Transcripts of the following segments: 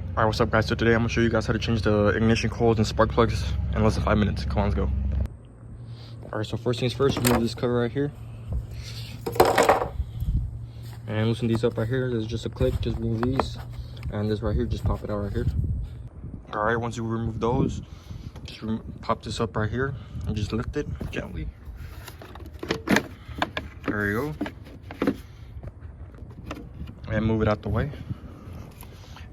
Alright, what's up guys? So today I'm gonna show you guys how to change the ignition coils and spark plugs in less than 5 minutes. Come on, let's go. Alright, so first things first, remove this cover right here. And loosen these up right here. There's just a click, just remove these. And this right here, just pop it out right here. Alright, once you remove those, just pop this up right here and just lift it gently. There you go. And move it out the way.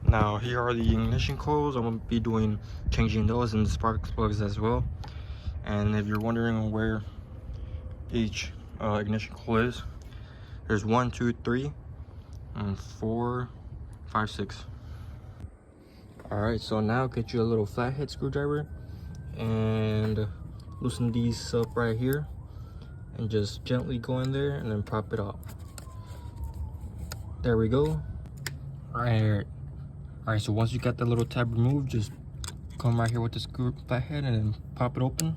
Now here are the ignition coils. I'm going to be changing those and the spark plugs as well. And if you're wondering where each ignition coil is, there's 1, 2, 3, and 4, 5, 6. Alright, so now get you a little flathead screwdriver and loosen these up right here and just gently go in there and then prop it up. There we go. Alright, so once you got the little tab removed, just come right here with the screw flathead and then pop it open.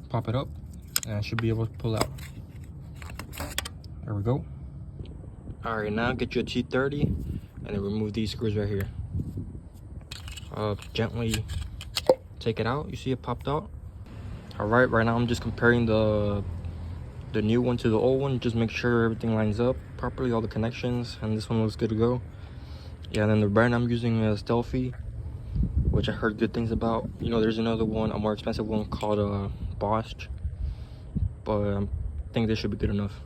Pop it up, and it should be able to pull out. There we go. Alright, now get your T30 and then remove these screws right here. Gently take it out. You see it popped out? Alright, right now I'm just comparing the new one to the old one. Just make sure everything lines up properly, all the connections, and this one looks good to go. Yeah, and then the brand I'm using is Stealthy, which I heard good things about. You know, there's another one, a more expensive one called Bosch, but I think this should be good enough.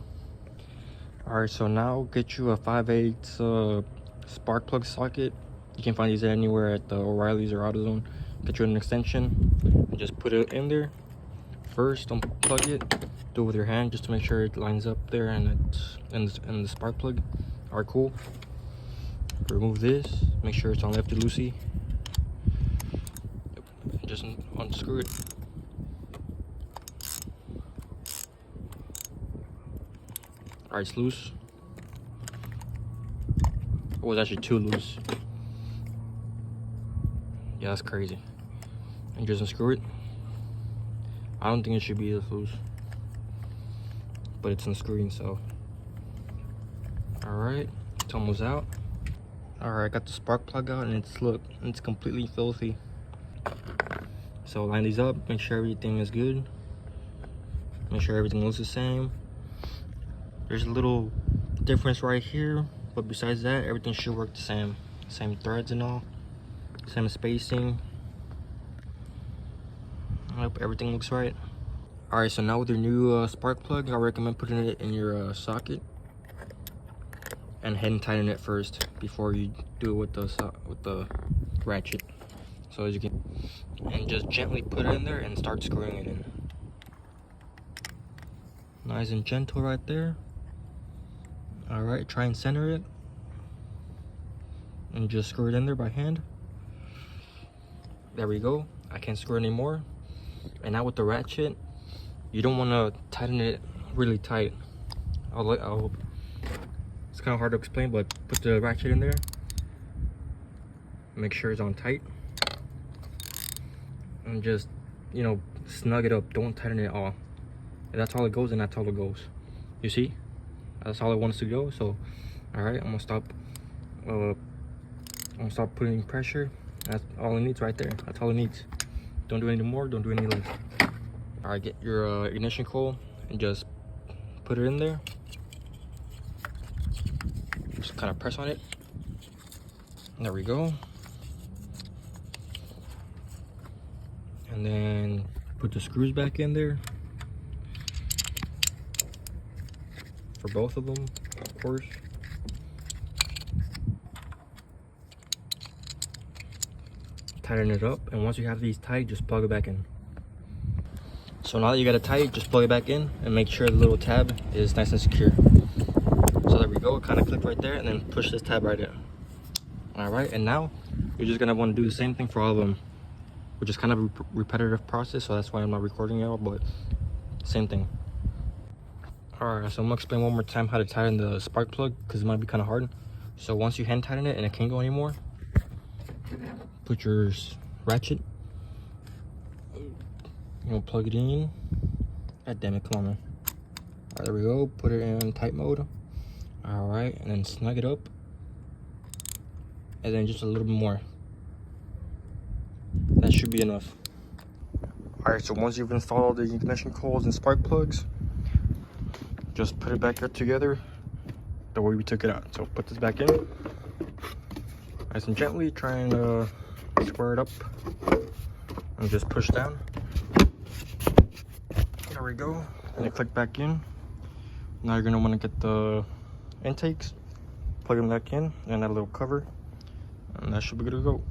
Alright, so now get you a 5/8 spark plug socket. You can find these anywhere at the O'Reilly's or AutoZone. Get you an extension and just put it in there. First, unplug it. Do it with your hand just to make sure it lines up there and it's in the spark plug. Alright, cool. Remove this. Make sure it's on lefty loosey. Just unscrew it. Alright, it's loose. It was actually too loose. Yeah, that's crazy. And just unscrew it. I don't think it should be this loose, but it's unscrewing, so. Alright, it's almost out. Alright, I got the spark plug out and it's completely filthy. So line these up, make sure everything is good. Make sure everything looks the same. There's a little difference right here, but besides that, everything should work the same. Same threads and all, same spacing. I hope everything looks right. Alright, so now with your new spark plug, I recommend putting it in your socket and hand tighten it first before you do it with the ratchet. So as you can, and just gently put it in there and start screwing it in. Nice and gentle right there. Alright, try and center it and just screw it in there by hand. There we go. I can't screw it anymore. And now with the ratchet, you don't want to tighten it really tight. It's kind of hard to explain, but put the ratchet in there. Make sure it's on tight. And just, you know, snug it up. Don't tighten it all. If that's all it goes, then that's all it goes. You see? That's all it wants to go. So, alright, I'm gonna stop. I'm gonna stop putting pressure. That's all it needs right there. That's all it needs. Don't do any more. Don't do any less. Alright, get your ignition coil and just put it in there. Just kind of press on it. There we go. And then put the screws back in there. For both of them, of course. Tighten it up, and once you have these tight, just plug it back in. So now that you got it tight, just plug it back in and make sure the little tab is nice and secure. So there we go, it kind of clicked right there, and then push this tab right in. Alright, and now you're just gonna want to do the same thing for all of them, which is kind of a repetitive process, so that's why I'm not recording it all, but same thing. Alright, so I'm gonna explain one more time how to tighten the spark plug, because it might be kind of hard. So once you hand tighten it and it can't go anymore, put your ratchet, you know, plug it in. God damn it, come on, man. Alright, there we go. Put it in tight mode. Alright, and then snug it up. and then just a little bit more. That should be enough. Alright, so once you've installed the ignition coils and spark plugs, just put it back here together the way we took it out. So put this back in nice and gently, try and square it up and just push down. There we go. And you click back in. Now you're gonna want to get the intakes, plug them back in, and that little cover, and that should be good to go.